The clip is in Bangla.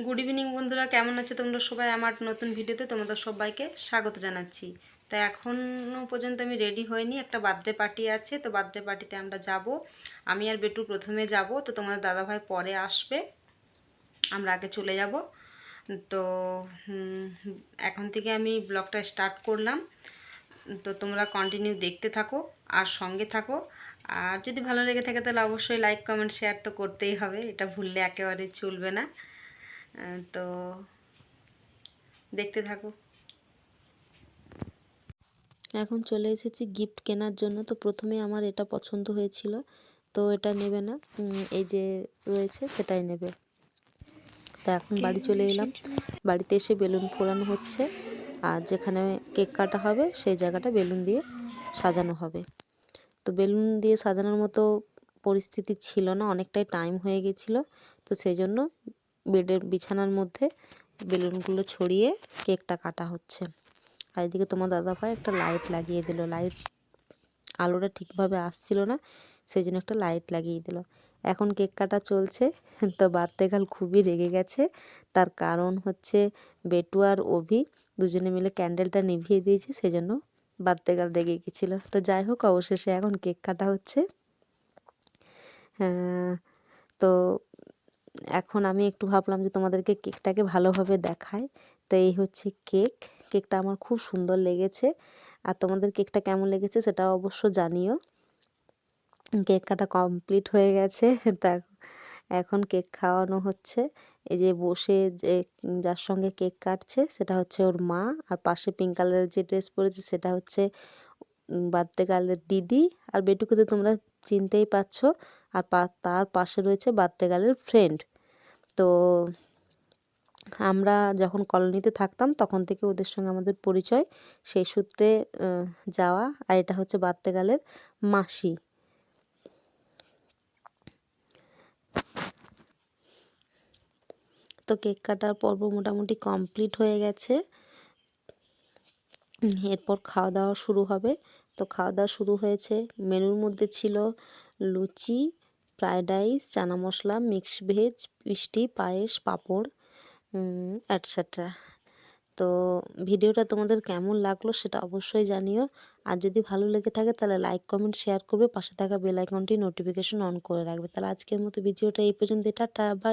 গুড ইভিনিং বন্ধুরা, কেমন আছো তোমরা সবাই? আমার নতুন ভিডিওতে তোমাদের সবাইকে স্বাগত জানাচ্ছি। তো এখনও পর্যন্ত আমি রেডি হইনি, একটা বার্থডে পার্টি আছে, তো বার্থডে পার্টিতে আমরা যাব। আমি আর বেটু প্রথমে যাব, তো তোমাদের দাদাভাই পরে আসবে, আমরা আগে চলে যাব। তো এখন থেকে আমি ব্লগটা স্টার্ট করলাম, তো তোমরা কন্টিনিউ দেখতে থাকো আর সঙ্গে থাকো। আর যদি ভালো লেগে থাকে তাহলে অবশ্যই লাইক কমেন্ট শেয়ার তো করতেই হবে, এটা ভুললে একেবারে চলবে না। তো দেখতে থাকো। এখন চলে এসেছি গিফট কেনার জন্য। তো প্রথমে আমার এটা পছন্দ হয়েছিল, তো এটা নেবে না, এই যে রয়েছে সেটাই নেবে। তা এখন বাড়ি চলে এলাম। বাড়িতে এসে বেলুন ফোলানো হচ্ছে, আর যেখানে কেক কাটা হবে সেই জায়গাটা বেলুন দিয়ে সাজানো হবে। তো বেলুন দিয়ে সাজানোর মতো পরিস্থিতি ছিল না, অনেকটাই টাইম হয়ে গেছিলো। তো সেই জন্য বিছানার মধ্যে বেলুনগুলো ছড়িয়ে কেকটা কাটা হচ্ছে। আর এদিকে তোমার দাদাভাই একটা লাইট লাগিয়ে দিল। আলোটা ঠিকভাবে আসছিল না, সেই জন্য একটা লাইট লাগিয়ে দিল। এখন কেক কাটা চলছে। তো বার্থডে গার্ল খুবই রেগে গেছে। তার কারণ হচ্ছে বেটু আর অভি দুজনে মিলে ক্যান্ডেলটা নিভিয়ে দিয়েছে, সেই জন্য বার্থডে গার্ল রেগে গেছিলো। তো যাই হোক, অবশেষে এখন কেক কাটা হচ্ছে। তো এখন আমি একটু ভাবলাম যে তোমাদেরকে কেকটাকে ভালোভাবে দেখাই। তো এই হচ্ছে কেকটা আমার খুব সুন্দর লেগেছে। আর তোমাদের কেকটা কেমন লেগেছে সেটা অবশ্য জানিও। কেক কাটা কমপ্লিট হয়ে গেছে। তা এখন কেক খাওয়ানো হচ্ছে। এই যে বসে যে যার সঙ্গে কেক কাটছে সেটা হচ্ছে ওর মা, আর পাশে পিঙ্ক কালারের যে ড্রেস পরেছে সেটা হচ্ছে বার্থডে গার্লের দিদি। আর বেটুকে তো তোমরা চিনতেই পারছো। আর তার পাশে রয়েছে বার্থডে গার্লের ফ্রেন্ড। তো আমরা যখন কলোনিতে থাকতাম তখন থেকে ওদের সঙ্গে আমাদের পরিচয়, সেই সূত্রে যাওয়া। আর এটা হচ্ছে বার্থডে গার্লের মাসি। তো কেক কাটার পর্ব মোটামুটি কমপ্লিট হয়ে গেছে। এরপর খাওয়া দাওয়া শুরু হবে। তো খাওয়া দাওয়া শুরু হয়েছে। মেনুর মধ্যে ছিল লুচি, fried rice, chana masala, mix veg, মিষ্টি, পায়েস, পাঁপড়, অ্যাটসেট্রা। তো ভিডিওটা তোমাদের কেমন লাগলো সেটা অবশ্যই জানিও। আর যদি ভালো লেগে থাকে তাহলে লাইক কমেন্ট শেয়ার করবে, পাশে থাকা বেল আইকনটি নোটিফিকেশন অন করে রাখবে। তাহলে আজকের মতো ভিডিওটা এই পর্যন্ত। Tata, by.